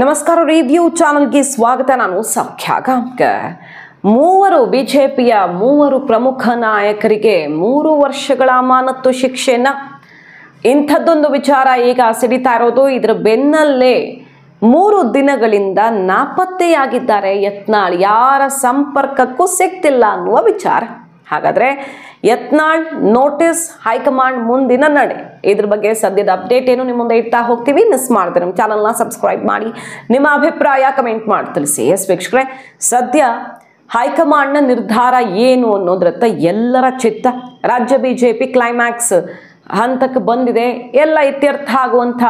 ನಮಸ್ಕಾರ ರಿವ್ಯೂ ಚಾನೆಲ್ಗೆ ಸ್ವಾಗತ. ನಾನು ಸೌಖ್ಯ ಗಾಂವ್ಕರ್. ಮೂವರು ಬಿಜೆಪಿಯ ಪ್ರಮುಖ ನಾಯಕರಿಗೆ 3 ವರ್ಷಗಳ ಅಮಾನತು ಶಿಕ್ಷೆನ ಇಂಥದ್ದೊಂದು ವಿಚಾರ ಈಗ ಸಿಡಿತಾ ಇರೋದು. ಇದರ ಬೆನ್ನಲ್ಲೇ 3 ದಿನಗಳಿಂದ ನಾಪತ್ತೆಯಾಗಿದ್ದಾರೆ ಯತ್ನಾಳ್. ಯಾರ ಸಂಪರ್ಕಕ್ಕೂ ಸಿಗ್ತಿಲ್ಲ ಅನ್ನುವ ವಿಚಾರ. ಹಾಗಾದ್ರೆ ಯತ್ನಾಳ್ ನೋಟಿಸ್, ಹೈಕಮಾಂಡ್ ಮುಂದಿನ ನಡೆ, ಇದ್ರ ಬಗ್ಗೆ ಸದ್ಯದ ಅಪ್ಡೇಟ್ ಏನು ನಿಮ್ಮ ಮುಂದೆ ಇಡ್ತಾ ಹೋಗ್ತೀವಿ. ಮಿಸ್ ಮಾಡಿದ್ರೆ ನಮ್ಮ ಚಾನಲ್ನ ಸಬ್ಸ್ಕ್ರೈಬ್ ಮಾಡಿ, ನಿಮ್ಮ ಅಭಿಪ್ರಾಯ ಕಮೆಂಟ್ ಮಾಡಿ ತಿಳಿಸಿ. ಎಸ್ ವೀಕ್ಷಕರೇ, ಸದ್ಯ ಹೈಕಮಾಂಡ್ನ ನಿರ್ಧಾರ ಏನು ಅನ್ನೋದ್ರತ್ತ ಎಲ್ಲರ ಚಿತ್ತ. ರಾಜ್ಯ ಬಿಜೆಪಿ ಕ್ಲೈಮ್ಯಾಕ್ಸ್ ಹಂತಕ್ಕೆ ಬಂದಿದೆ, ಎಲ್ಲ ಇತ್ಯರ್ಥ ಆಗುವಂಥ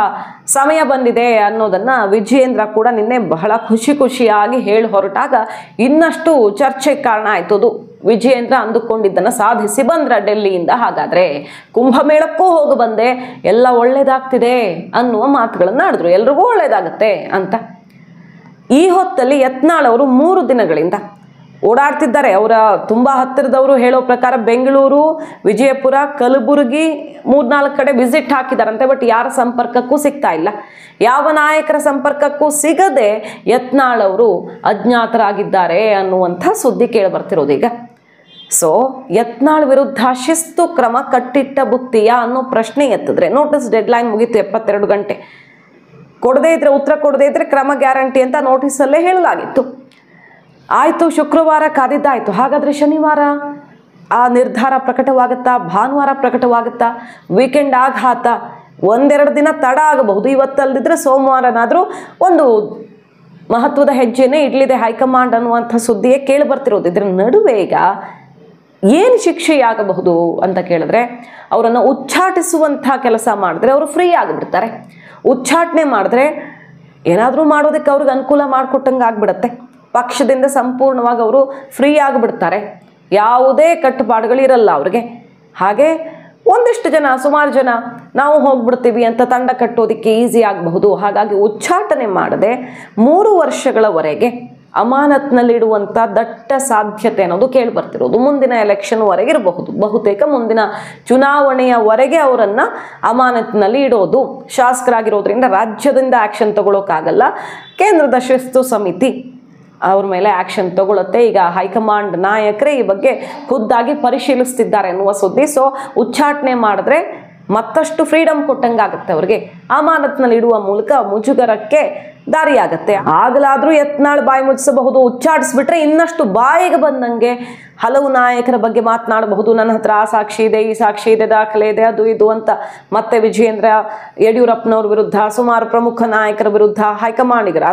ಸಮಯ ಬಂದಿದೆ ಅನ್ನೋದನ್ನ ವಿಜಯೇಂದ್ರ ಕೂಡ ನಿನ್ನೆ ಬಹಳ ಖುಷಿಯಾಗಿ ಹೇಳಿ ಹೊರಟಾಗ ಇನ್ನಷ್ಟು ಚರ್ಚೆಗೆ ಕಾರಣ ಆಯ್ತದು. ವಿಜಯೇಂದ್ರ ಅಂದುಕೊಂಡಿದ್ದನ್ನು ಸಾಧಿಸಿ ಬಂದ್ರ ಡೆಲ್ಲಿಯಿಂದ. ಹಾಗಾದ್ರೆ ಕುಂಭಮೇಳಕ್ಕೂ ಹೋಗಿ ಬಂದೆ, ಎಲ್ಲ ಒಳ್ಳೇದಾಗ್ತಿದೆ ಅನ್ನುವ ಮಾತುಗಳನ್ನು ಆಡಿದ್ರು. ಎಲ್ರಿಗೂ ಒಳ್ಳೇದಾಗತ್ತೆ ಅಂತ. ಈ ಹೊತ್ತಲ್ಲಿ ಯತ್ನಾಳ್ ಅವರು 3 ದಿನಗಳಿಂದ ಓಡಾಡ್ತಿದ್ದಾರೆ. ಅವರ ತುಂಬಾ ಹತ್ತಿರದವರು ಹೇಳೋ ಪ್ರಕಾರ ಬೆಂಗಳೂರು, ವಿಜಯಪುರ, ಕಲಬುರಗಿ 3-4 ಕಡೆ ವಿಸಿಟ್ ಹಾಕಿದಾರಂತೆ. ಬಟ್ ಯಾರ ಸಂಪರ್ಕಕ್ಕೂ ಸಿಗ್ತಾ ಇಲ್ಲ. ಯಾವ ನಾಯಕರ ಸಂಪರ್ಕಕ್ಕೂ ಸಿಗದೆ ಯತ್ನಾಳ್ ಅವರು ಅಜ್ಞಾತರಾಗಿದ್ದಾರೆ ಅನ್ನುವಂಥ ಸುದ್ದಿ ಕೇಳಿ ಬರ್ತಿರೋದು ಈಗ. ಸೊ ಯತ್ನಾಳ್ ವಿರುದ್ಧ ಶಿಸ್ತು ಕ್ರಮ ಕಟ್ಟಿಟ್ಟ ಬುತ್ತಿಯ ಅನ್ನೋ ಪ್ರಶ್ನೆ ಎತ್ತಿದ್ರೆ, ನೋಟಿಸ್ ಡೆಡ್ಲೈನ್ ಮುಗೀತು 72 ಗಂಟೆ. ಕೊಡದೇ ಇದ್ರೆ, ಉತ್ತರ ಕೊಡದೇ ಇದ್ರೆ ಕ್ರಮ ಗ್ಯಾರಂಟಿ ಅಂತ ನೋಟಿಸಲ್ಲೇ ಹೇಳಲಾಗಿತ್ತು. ಆಯಿತು, ಶುಕ್ರವಾರ ಕಾದಿದ್ದಾಯಿತು. ಹಾಗಾದರೆ ಶನಿವಾರ ಆ ನಿರ್ಧಾರ ಪ್ರಕಟವಾಗುತ್ತಾ? ಭಾನುವಾರ ಪ್ರಕಟವಾಗುತ್ತಾ? ವೀಕೆಂಡ್ ಆಘಾತ, 1-2 ದಿನ ತಡ ಆಗಬಹುದು. ಇವತ್ತಲ್ದಿದ್ರೆ ಸೋಮವಾರನಾದರೂ ಒಂದು ಮಹತ್ವದ ಹೆಜ್ಜೆನೇ ಇಡಲಿದೆ ಹೈಕಮಾಂಡ್ ಅನ್ನುವಂಥ ಸುದ್ದಿಯೇ ಕೇಳಿ ಬರ್ತಿರೋದು. ಇದ್ರ ನಡುವೆ ಈಗ ಏನು ಶಿಕ್ಷೆಯಾಗಬಹುದು ಅಂತ ಕೇಳಿದ್ರೆ, ಅವರನ್ನು ಉಚ್ಚಾಟಿಸುವಂಥ ಕೆಲಸ ಮಾಡಿದ್ರೆ ಅವರು ಫ್ರೀ ಆಗಿಬಿಡ್ತಾರೆ. ಉಚ್ಚಾಟನೆ ಮಾಡಿದ್ರೆ ಏನಾದರೂ ಮಾಡೋದಕ್ಕೆ ಅವ್ರಿಗೆ ಅನುಕೂಲ ಮಾಡಿಕೊಟ್ಟಂಗೆ ಆಗ್ಬಿಡತ್ತೆ. ಪಕ್ಷದಿಂದ ಸಂಪೂರ್ಣವಾಗಿ ಅವರು ಫ್ರೀ ಆಗಿಬಿಡ್ತಾರೆ. ಯಾವುದೇ ಕಟ್ಟುಪಾಡುಗಳಿರಲ್ಲ ಅವ್ರಿಗೆ. ಹಾಗೆ ಒಂದಿಷ್ಟು ಜನ, ಸುಮಾರು ಜನ ನಾವು ಹೋಗ್ಬಿಡ್ತೀವಿ ಅಂತ ತಂಡ ಕಟ್ಟೋದಕ್ಕೆ ಈಸಿ ಆಗಬಹುದು. ಹಾಗಾಗಿ ಉಚ್ಚಾಟನೆ ಮಾಡದೆ 3 ವರ್ಷಗಳವರೆಗೆ ಅಮಾನತ್ನಲ್ಲಿಡುವಂಥ ದಟ್ಟ ಸಾಧ್ಯತೆ ಅನ್ನೋದು ಕೇಳಿ ಬರ್ತಿರೋದು. ಮುಂದಿನ ಎಲೆಕ್ಷನ್ವರೆಗೆ ಇರಬಹುದು, ಬಹುತೇಕ ಮುಂದಿನ ಚುನಾವಣೆಯವರೆಗೆ ಅವರನ್ನು ಅಮಾನತ್ನಲ್ಲಿ ಇಡೋದು. ಶಾಸಕರಾಗಿರೋದ್ರಿಂದ ರಾಜ್ಯದಿಂದ ಆ್ಯಕ್ಷನ್ ತಗೊಳ್ಳೋಕ್ಕಾಗಲ್ಲ. ಕೇಂದ್ರದ ಶಿಸ್ತು ಸಮಿತಿ ಅವ್ರ ಮೇಲೆ ಆ್ಯಕ್ಷನ್ ತಗೊಳುತ್ತೆ. ಈಗ ಹೈಕಮಾಂಡ್ ನಾಯಕರೇ ಈ ಬಗ್ಗೆ ಖುದ್ದಾಗಿ ಪರಿಶೀಲಿಸ್ತಿದ್ದಾರೆ ಅನ್ನುವ ಸುದ್ದಿ. ಸೊ ಉಚ್ಚಾಟನೆ ಮಾಡಿದ್ರೆ ಮತ್ತಷ್ಟು ಫ್ರೀಡಮ್ ಕೊಟ್ಟಂಗಾಗತ್ತೆ ಅವ್ರಿಗೆ. ಅಮಾನತ್ನಲ್ಲಿ ಇಡುವ ಮೂಲಕ ಮುಜುಗರಕ್ಕೆ ದಾರಿಯಾಗತ್ತೆ. ಆಗಲಾದರೂ ಯತ್ನಾಳ್ ಬಾಯಿ ಮುಚ್ಚಿಸಬಹುದು. ಉಚ್ಚಾಟಿಸ್ಬಿಟ್ರೆ ಇನ್ನಷ್ಟು ಬಾಯಿಗೆ ಬಂದಂಗೆ ಹಲವು ನಾಯಕರ ಬಗ್ಗೆ ಮಾತನಾಡಬಹುದು. ನನ್ನ ಹತ್ರ ಆ ಸಾಕ್ಷಿ ಇದೆ, ಈ ಸಾಕ್ಷಿ ಇದೆ, ದಾಖಲೆ ಇದೆ, ಅದು ಇದು ಅಂತ. ಮತ್ತೆ ವಿಜಯೇಂದ್ರ, ಯಡಿಯೂರಪ್ಪನವ್ರ ವಿರುದ್ಧ, ಸುಮಾರು ಪ್ರಮುಖ ನಾಯಕರ ವಿರುದ್ಧ ಹೈಕಮಾಂಡಿಗರು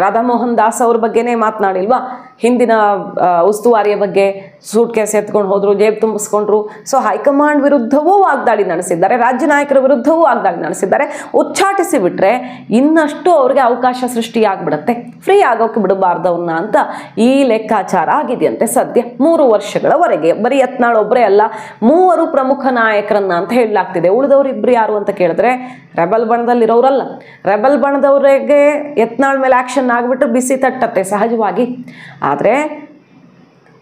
ರಾಧಾಮೋಹನ್ ದಾಸ್ ಅವ್ರ ಬಗ್ಗೆನೇ ಮಾತನಾಡಿಲ್ವಾ? ಹಿಂದಿನ ಉಸ್ತುವಾರಿಯ ಬಗ್ಗೆ ಸೂಟ್ ಕೇಸ್ ಎತ್ಕೊಂಡು ಹೋದ್ರು, ಜೇಬ್ ತುಂಬಿಸ್ಕೊಂಡ್ರು. ಸೊ ಹೈಕಮಾಂಡ್ ವಿರುದ್ಧವೂ ವಾಗ್ದಾಳಿ ನಡೆಸಿದ್ದಾರೆ, ರಾಜ್ಯ ನಾಯಕರ ವಿರುದ್ಧವೂ ವಾಗ್ದಾಳಿ ನಡೆಸಿದ್ದಾರೆ. ಉಚ್ಚಾಟಿಸಿ ಬಿಟ್ರೆ ಇನ್ನಷ್ಟು ಅವ್ರಿಗೆ ಅವಕಾಶ ಸೃಷ್ಟಿಯಾಗ್ಬಿಡತ್ತೆ. ಫ್ರೀ ಆಗೋಕೆ ಬಿಡಬಾರ್ದು ಅವ್ರನ್ನ ಅಂತ ಈ ಲೆಕ್ಕಾಚಾರ ಆಗಿದೆಯಂತೆ ಸದ್ಯ. 3 ವರ್ಷಗಳವರೆಗೆ ಬರೀ ಯತ್ನಾಳ್ ಒಬ್ಬರೇ ಅಲ್ಲ, 3 ಪ್ರಮುಖ ನಾಯಕರನ್ನ ಅಂತ ಹೇಳಲಾಗ್ತಿದೆ. ಉಳಿದವ್ರು ಇಬ್ರು ಯಾರು ಅಂತ ಕೇಳಿದ್ರೆ ರೆಬಲ್ ಬಣದಲ್ಲಿರೋರಲ್ಲ. ರೆಬಲ್ ಬಣದವರಿಗೆ ಯತ್ನಾಳ್ ಮೇಲೆ ಆಕ್ಷನ್ ಆಗಿಬಿಟ್ರೆ ಬಿಸಿ ತಟ್ಟತ್ತೆ ಸಹಜವಾಗಿ. ಆದರೆ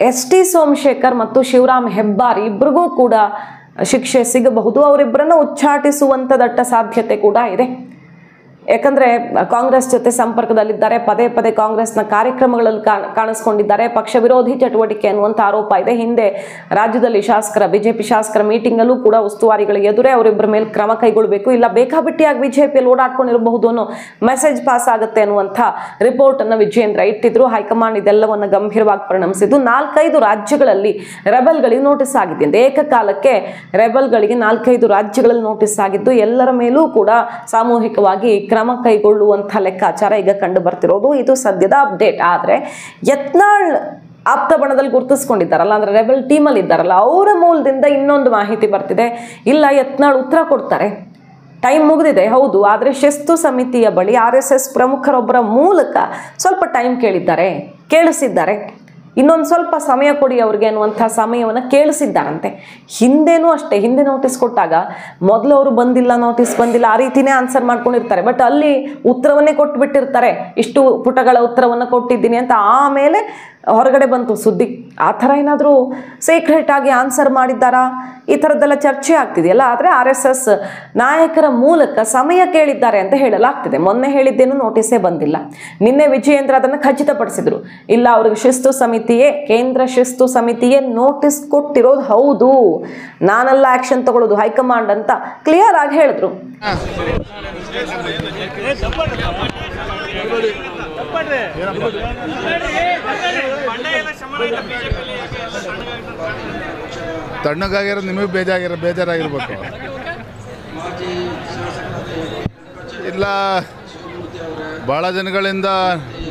ಎಸ್.ಟಿ. ಸೋಮಶೇಖರ್ ಮತ್ತು ಶಿವರಾಮ್ ಹೆಬ್ಬಾರ್ ಇಬ್ಬರಿಗೂ ಕೂಡ ಶಿಕ್ಷೆ ಸಿಗಬಹುದು. ಅವರಿಬ್ಬರನ್ನು ಉಚ್ಚಾಟಿಸುವಂಥ ದಟ್ಟ ಸಾಧ್ಯತೆ ಕೂಡ ಇದೆ. ಯಾಕಂದರೆ ಕಾಂಗ್ರೆಸ್ ಜೊತೆ ಸಂಪರ್ಕದಲ್ಲಿದ್ದಾರೆ, ಪದೇ ಪದೇ ಕಾಂಗ್ರೆಸ್ನ ಕಾರ್ಯಕ್ರಮಗಳಲ್ಲಿ ಕಾಣಿಸ್ಕೊಂಡಿದ್ದಾರೆ. ಪಕ್ಷ ವಿರೋಧಿ ಚಟುವಟಿಕೆ ಅನ್ನುವಂಥ ಆರೋಪ ಇದೆ. ಹಿಂದೆ ರಾಜ್ಯದಲ್ಲಿ ಬಿಜೆಪಿ ಶಾಸಕರ ಮೀಟಿಂಗಲ್ಲೂ ಕೂಡ ಉಸ್ತುವಾರಿಗಳಿಗೆ ಎದುರೇ ಅವರಿಬ್ಬರ ಮೇಲೆ ಕ್ರಮ ಕೈಗೊಳ್ಳಬೇಕು, ಇಲ್ಲ ಬೇಕಾಬಿಟ್ಟಿಯಾಗಿ ಬಿಜೆಪಿಯಲ್ಲಿ ಓಡಾಡ್ಕೊಂಡಿರಬಹುದು ಅನ್ನೋ ಮೆಸೇಜ್ ಪಾಸ್ ಆಗುತ್ತೆ ಅನ್ನುವಂಥ ರಿಪೋರ್ಟನ್ನು ವಿಜಯೇಂದ್ರ ಇಟ್ಟಿದ್ರು. ಹೈಕಮಾಂಡ್ ಇದೆಲ್ಲವನ್ನು ಗಂಭೀರವಾಗಿ ಪರಿಣಮಿಸಿದ್ದು. 4-5 ರಾಜ್ಯಗಳಲ್ಲಿ ರೆಬಲ್ಗಳಿಗೆ ನೋಟಿಸ್ ಆಗಿದೆ. ಏಕಕಾಲಕ್ಕೆ ರೆಬಲ್ಗಳಿಗೆ 4-5 ರಾಜ್ಯಗಳಲ್ಲಿ ನೋಟಿಸ್ ಆಗಿದ್ದು, ಎಲ್ಲರ ಮೇಲೂ ಕೂಡ ಸಾಮೂಹಿಕವಾಗಿ ಕ್ರಮ ಕೈಗೊಳ್ಳುವಂಥ ಲೆಕ್ಕಾಚಾರ ಈಗ ಕಂಡು ಬರ್ತಿರೋದು. ಇದು ಸದ್ಯದ ಅಪ್ಡೇಟ್. ಆದರೆ ಯತ್ನಾಳ್ ಆಪ್ತ ಬಣದಲ್ಲಿ ಗುರುತಿಸ್ಕೊಂಡಿದ್ದಾರಲ್ಲ, ಅಂದರೆ ರೆಬಲ್ ಟೀಮಲ್ಲಿ ಇದ್ದಾರಲ್ಲ, ಅವರ ಮೂಲದಿಂದ ಇನ್ನೊಂದು ಮಾಹಿತಿ ಬರ್ತಿದೆ. ಇಲ್ಲ, ಯತ್ನಾಳ್ ಉತ್ತರ ಕೊಡ್ತಾರೆ, ಟೈಮ್ ಮುಗಿದಿದೆ ಹೌದು, ಆದರೆ ಶಿಸ್ತು ಸಮಿತಿಯ ಬಳಿ RSS ಪ್ರಮುಖರೊಬ್ಬರ ಮೂಲಕ ಸ್ವಲ್ಪ ಟೈಮ್ ಕೇಳಿಸಿದ್ದಾರೆ. ಇನ್ನೊಂದು ಸ್ವಲ್ಪ ಸಮಯ ಕೊಡಿ ಅವ್ರಿಗೆ ಅನ್ನುವಂಥ ಸಮಯವನ್ನು ಕೇಳಿಸಿದ್ದಾರಂತೆ. ಹಿಂದೆನೂ ಅಷ್ಟೇ, ಹಿಂದೆ ನೋಟಿಸ್ ಕೊಟ್ಟಾಗ ಮೊದಲು ಅವರು ನೋಟಿಸ್ ಬಂದಿಲ್ಲ ಆ ರೀತಿನೇ ಆನ್ಸರ್ ಮಾಡ್ಕೊಂಡಿರ್ತಾರೆ. ಬಟ್ ಅಲ್ಲಿ ಉತ್ತರವನ್ನೇ ಕೊಟ್ಟುಬಿಟ್ಟಿರ್ತಾರೆ, ಇಷ್ಟು ಪುಟಗಳ ಉತ್ತರವನ್ನು ಕೊಟ್ಟಿದ್ದೀನಿ ಅಂತ. ಆಮೇಲೆ ಹೊರಗಡೆ ಬಂತು ಸುದ್ದಿ. ಆ ಥರ ಏನಾದರೂ ಸೀಕ್ರೆಟ್ ಆಗಿ ಆನ್ಸರ್ ಮಾಡಿದ್ದಾರಾ, ಈ ಥರದ್ದೆಲ್ಲ ಚರ್ಚೆ ಆಗ್ತಿದೆಯಲ್ಲ. ಆದರೆ RSS ನಾಯಕರ ಮೂಲಕ ಸಮಯ ಕೇಳಿದ್ದಾರೆ ಅಂತ ಹೇಳಲಾಗ್ತಿದೆ. ಮೊನ್ನೆ ಹೇಳಿದ್ದೇನು ನೋಟಿಸೇ ಬಂದಿಲ್ಲ. ನಿನ್ನೆ ವಿಜಯೇಂದ್ರ ಅದನ್ನು ಖಚಿತಪಡಿಸಿದ್ರು. ಇಲ್ಲ, ಅವ್ರಿಗೆ ಶಿಸ್ತು ಸಮಿತಿಯೇ, ಕೇಂದ್ರ ಶಿಸ್ತು ಸಮಿತಿಯೇ ನೋಟಿಸ್ ಕೊಟ್ಟಿರೋದು ಹೌದು, ನಾನೆಲ್ಲ ಆಕ್ಷನ್ ತಗೊಳ್ಳೋದು ಹೈಕಮಾಂಡ್ ಅಂತ ಕ್ಲಿಯರ್ ಆಗಿ ಹೇಳಿದ್ರು. ತಣ್ಣಗಾಗಿರೋ ನಿಮಗೆ ಬೇಜಾರಾಗಿರ್ಬೇಕು. ಇಲ್ಲ, ಭಾಳ ದಿನಗಳಿಂದ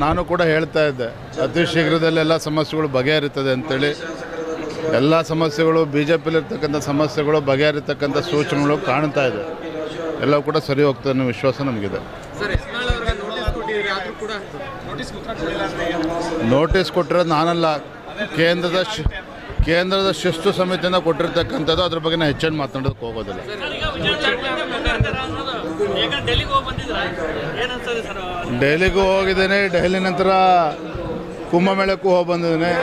ನಾನು ಕೂಡ ಹೇಳ್ತಾ ಇದ್ದೆ, ಅತಿ ಶೀಘ್ರದಲ್ಲಿ ಎಲ್ಲ ಸಮಸ್ಯೆಗಳು ಬಗೆಹರಿತದೆ ಅಂತೇಳಿ. ಎಲ್ಲ ಸಮಸ್ಯೆಗಳು BJPಲಿರ್ತಕ್ಕಂಥ ಸಮಸ್ಯೆಗಳು ಬಗೆಹರಿತಕ್ಕಂಥ ಸೂಚನೆಗಳು ಕಾಣ್ತಾ ಇದೆ. ಎಲ್ಲವೂ ಕೂಡ ಸರಿ ಹೋಗ್ತದೆ ಅನ್ನೋ ವಿಶ್ವಾಸ ನಮಗಿದೆ. ನೋಟಿಸ್ ಕೊಟ್ಟಿರೋದು ನಾನಲ್ಲ, ಕೇಂದ್ರದ ಶಿಸ್ತು ಸಮಿತಿಯಿಂದ ಕೊಟ್ಟಿರ್ತಕ್ಕಂಥದ್ದು. ಅದ್ರ ಬಗ್ಗೆ ನಾನು ಹೆಚ್ಚಿನ ಮಾತನಾಡೋದಕ್ಕೆ ಹೋಗೋದಿಲ್ಲ. ಡೆಲ್ಲಿಗೂ ಹೋಗಿದ್ದೇನೆ, ಡೆಲ್ಲಿ ನಂತರ ಕುಂಭಮೇಳಕ್ಕೂ ಹೋಗಿ ಬಂದಿದ್ದೇನೆ.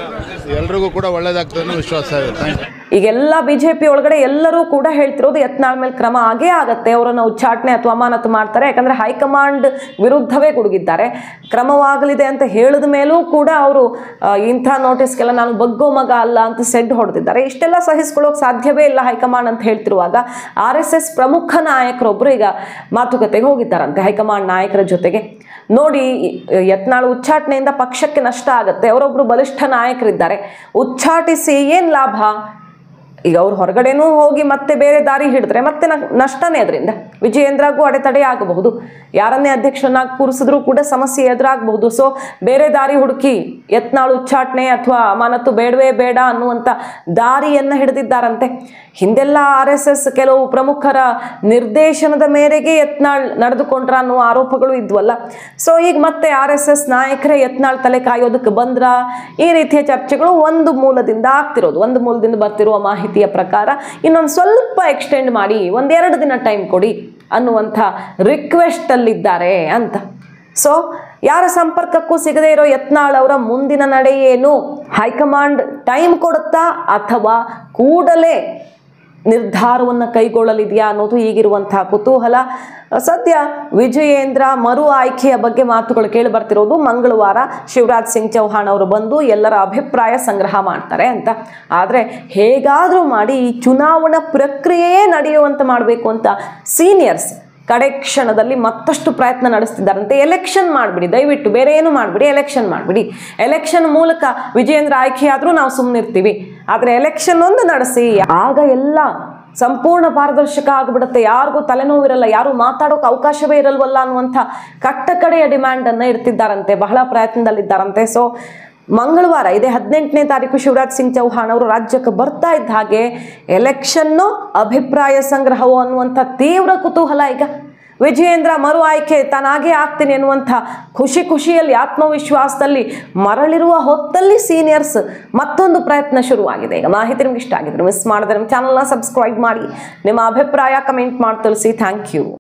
ಎಲ್ರಿಗೂ ಕೂಡ ಒಳ್ಳೇದಾಗ್ತದೆ ಅನ್ನೋ ವಿಶ್ವಾಸ ಇದೆ. ಈಗೆಲ್ಲ BJP ಒಳಗಡೆ ಎಲ್ಲರೂ ಕೂಡ ಹೇಳ್ತಿರೋದು ಯತ್ನಾಳ್ ಮೇಲೆ ಕ್ರಮ ಆಗೇ ಆಗತ್ತೆ, ಅವರನ್ನು ಉಚ್ಚಾಟನೆ ಅಥವಾ ಅಮಾನತು ಮಾಡ್ತಾರೆ. ಯಾಕಂದ್ರೆ ಹೈಕಮಾಂಡ್ ವಿರುದ್ಧವೇ ಗುಡುಗಿದ್ದಾರೆ. ಕ್ರಮವಾಗಲಿದೆ ಅಂತ ಹೇಳಿದ ಮೇಲೂ ಕೂಡ ಅವರು ಇಂಥ ನೋಟಿಸ್ಗೆಲ್ಲ ನಾನು ಬಗ್ಗೋ ಮಗ ಅಲ್ಲ ಅಂತ ಸೆಡ್ ಹೊಡೆದಿದ್ದಾರೆ. ಇಷ್ಟೆಲ್ಲ ಸಹಿಸ್ಕೊಳ್ಳೋಕೆ ಸಾಧ್ಯವೇ ಇಲ್ಲ ಹೈಕಮಾಂಡ್ ಅಂತ ಹೇಳ್ತಿರುವಾಗ RSS ಪ್ರಮುಖ ನಾಯಕರೊಬ್ಬರು ಈಗ ಮಾತುಕತೆಗೆ ಹೋಗಿದ್ದಾರಂತೆ ಹೈಕಮಾಂಡ್ ನಾಯಕರ ಜೊತೆಗೆ. ನೋಡಿ, ಯತ್ನಾಳ್ ಉಚ್ಚಾಟನೆಯಿಂದ ಪಕ್ಷಕ್ಕೆ ನಷ್ಟ ಆಗುತ್ತೆ, ಅವರೊಬ್ಬರು ಬಲಿಷ್ಠ ನಾಯಕರಿದ್ದಾರೆ, ಉಚ್ಚಾಟಿಸಿ ಏನು ಲಾಭ? ಈಗ ಅವ್ರು ಹೊರಗಡೆನೂ ಹೋಗಿ ಮತ್ತೆ ಬೇರೆ ದಾರಿ ಹಿಡಿದ್ರೆ ಮತ್ತೆ ನಷ್ಟನೇ. ಅದರಿಂದ ವಿಜಯೇಂದ್ರಗೂ ಅಡೆತಡೆ ಆಗಬಹುದು, ಯಾರನ್ನೇ ಅಧ್ಯಕ್ಷನಾಗಿ ಕೂರಿಸಿದ್ರೂ ಕೂಡ ಸಮಸ್ಯೆ ಎದುರಾಗಬಹುದು. ಸೊ ಬೇರೆ ದಾರಿ ಹುಡುಕಿ ಯತ್ನಾಳ್ ಉಚ್ಚಾಟನೆ ಅಥವಾ ಅಮಾನತು ಬೇಡವೇ ಬೇಡ ಅನ್ನುವಂಥ ದಾರಿಯನ್ನು ಹಿಡಿದಿದ್ದಾರಂತೆ. ಹಿಂದೆಲ್ಲ RSS ಕೆಲವು ಪ್ರಮುಖರ ನಿರ್ದೇಶನದ ಮೇರೆಗೆ ಯತ್ನಾಳ್ ನಡೆದುಕೊಂಡ್ರ ಅನ್ನುವ ಆರೋಪಗಳು ಇದ್ವಲ್ಲ. ಸೊ ಈಗ ಮತ್ತೆ RSS ನಾಯಕರೇ ಯತ್ನಾಳ್ ತಲೆ ಕಾಯೋದಕ್ಕೆ ಬಂದ್ರ? ಈ ರೀತಿಯ ಚರ್ಚೆಗಳು ಒಂದು ಮೂಲದಿಂದ ಆಗ್ತಿರೋದು, ಒಂದು ಮೂಲದಿಂದ ಬರ್ತಿರುವ ಮಾಹಿತಿಯ ಪ್ರಕಾರ. ಇನ್ನೊಂದು ಸ್ವಲ್ಪ ಎಕ್ಸ್ಟೆಂಡ್ ಮಾಡಿ 1-2 ದಿನ ಟೈಮ್ ಕೊಡಿ ಅನ್ನುವಂಥ ರಿಕ್ವೆಸ್ಟ್ ಅಲ್ಲಿದ್ದಾರೆ ಅಂತ. ಸೊ ಯಾರ ಸಂಪರ್ಕಕ್ಕೂ ಸಿಗದೇ ಇರೋ ಯತ್ನಾಳ್ ಅವರ ಮುಂದಿನ ನಡೆ ಏನು? ಹೈಕಮಾಂಡ್ ಟೈಮ್ ಕೊಡುತ್ತಾ ಅಥವಾ ಕೂಡಲೇ ನಿರ್ಧಾರವನ್ನು ಕೈಗೊಳ್ಳಲಿದೆಯಾ ಅನ್ನೋದು ಈಗಿರುವಂತಹ ಕುತೂಹಲ. ಸದ್ಯ ವಿಜಯೇಂದ್ರ ಮರು ಆಯ್ಕೆಯ ಬಗ್ಗೆ ಮಾತುಗಳು ಕೇಳಿ ಬರ್ತಿರೋದು. ಮಂಗಳವಾರ ಶಿವರಾಜ್ ಸಿಂಗ್ ಚೌಹಾಣ್ ಅವರು ಬಂದು ಎಲ್ಲರ ಅಭಿಪ್ರಾಯ ಸಂಗ್ರಹ ಮಾಡ್ತಾರೆ ಅಂತ. ಆದರೆ ಹೇಗಾದರೂ ಮಾಡಿ ಈ ಚುನಾವಣಾ ಪ್ರಕ್ರಿಯೆಯೇ ನಡೆಯುವಂತೆ ಮಾಡಬೇಕು ಅಂತ ಸೀನಿಯರ್ಸ್ ಕಡೆ ಕ್ಷಣದಲ್ಲಿ ಮತ್ತಷ್ಟು ಪ್ರಯತ್ನ ನಡೆಸ್ತಿದ್ದಾರಂತೆ. ಎಲೆಕ್ಷನ್ ಮಾಡಿಬಿಡಿ, ದಯವಿಟ್ಟು ಬೇರೆ ಏನು ಮಾಡಿಬಿಡಿ, ಎಲೆಕ್ಷನ್ ಮಾಡಿಬಿಡಿ. ಎಲೆಕ್ಷನ್ ಮೂಲಕ ವಿಜಯೇಂದ್ರ ಆಯ್ಕೆಯಾದರೂ ನಾವು ಸುಮ್ಮನಿರ್ತೀವಿ, ಆದರೆ ಎಲೆಕ್ಷನ್ ಒಂದು ನಡೆಸಿ, ಆಗ ಎಲ್ಲ ಸಂಪೂರ್ಣ ಪಾರದರ್ಶಕ ಆಗಿಬಿಡುತ್ತೆ, ಯಾರಿಗೂ ತಲೆನೋವಿರಲ್ಲ, ಯಾರು ಮಾತಾಡೋಕೆ ಅವಕಾಶವೇ ಇರಲ್ವಲ್ಲ ಅನ್ನುವಂಥ ಕಟ್ಟ ಕಡೆಯ ಡಿಮ್ಯಾಂಡನ್ನು ಇಡ್ತಿದ್ದಾರಂತೆ, ಬಹಳ ಪ್ರಯತ್ನದಲ್ಲಿದ್ದಾರಂತೆ. ಸೊ ಮಂಗಳವಾರ ಇದೇ 18ನೇ ತಾರೀಕು ಶಿವರಾಜ್ ಸಿಂಗ್ ಚೌಹಾಣ್ ಅವರು ರಾಜ್ಯಕ್ಕೆ ಬರ್ತಾ ಇದ್ದ ಹಾಗೆ ಎಲೆಕ್ಷನ್ನು ಅಭಿಪ್ರಾಯ ಸಂಗ್ರಹವೋ ಅನ್ನುವಂಥ ತೀವ್ರ ಕುತೂಹಲ. ಈಗ ವಿಜಯೇಂದ್ರ ಮರು ಆಯ್ಕೆ ತಾನಾಗೇ ಆಗ್ತೀನಿ ಅನ್ನುವಂಥ ಖುಷಿಯಲ್ಲಿ ಆತ್ಮವಿಶ್ವಾಸದಲ್ಲಿ ಮರಳಿರುವ ಹೊತ್ತಲ್ಲಿ ಸೀನಿಯರ್ಸ್ ಮತ್ತೊಂದು ಪ್ರಯತ್ನ ಶುರುವಾಗಿದೆ. ಈಗ ಮಾಹಿತಿ ನಿಮ್ಗೆ ಇಷ್ಟ ಆಗಿದ್ರೆ ಮಿಸ್ ಮಾಡಿದ್ರೆ ನಮ್ಮ ಚಾನಲ್ನ ಸಬ್ಸ್ಕ್ರೈಬ್ ಮಾಡಿ, ನಿಮ್ಮ ಅಭಿಪ್ರಾಯ ಕಮೆಂಟ್ ಮಾಡಿ ತಿಳಿಸಿ. Thank you.